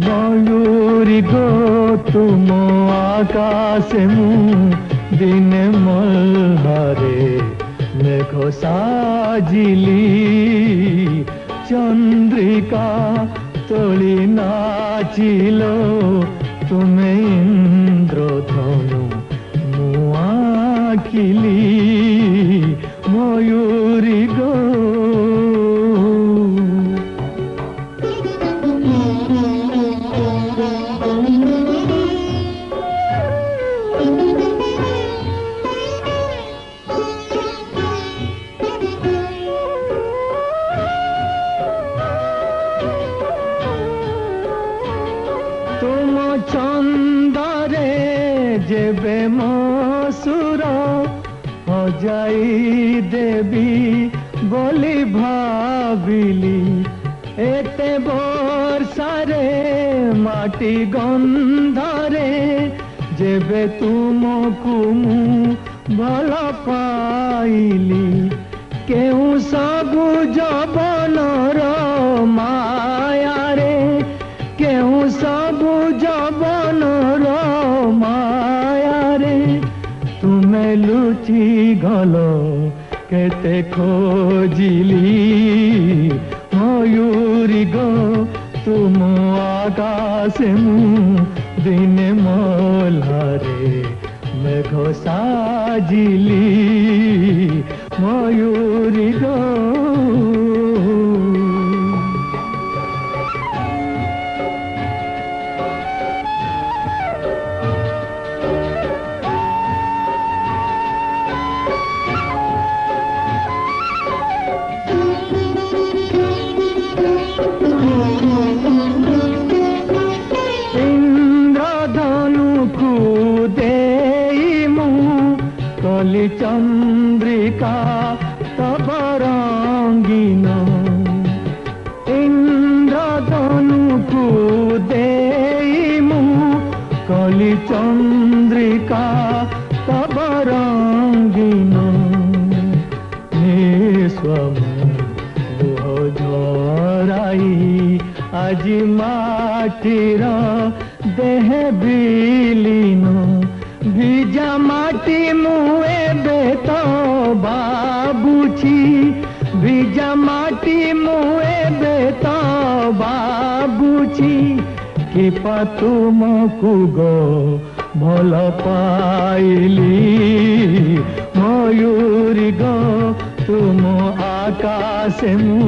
मयूरी गो तुम आकाशे मु दिने मल्हारे मेघ साजिली चंद्रिका तोली नाचिलो तुमे इंद्रधनु मुआखिली मयूरी गो तुम छंदरे जेबे मसुर हजाई देवी बोली भाविली एते वर्षारे माटी गंधारे जेबे तुमको मु भल पाइली केउ सबु जबनर मायारे केउ सबु जबनर मायारे तुमे लुचि गलो केते खोजिली मयूरी गो तुम आकाशे मु दिने मल्हारे मेघ साजिली मयूरी गो कली चंद्रिका तब रंगीन इंद्रधनु को देमु कली चंद्रिका तब रंगीन निस्वम लुह झराई आज माटीर देह बिलीन भिजा माटी मुए बेतो बाबुची भिजा माटी मुए बेतो बाबुची कि तुमको गो भल पाइली मयूरी गो तुम आकाशे मु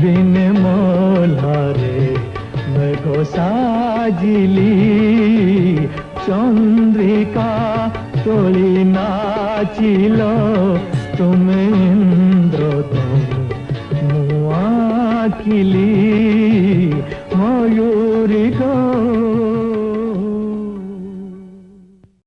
दिने मल्हारे मेघ साजिली चंद्रिका तोली नाचिलो तुमे इंद्रधनु मुआखिली मयूरी गो।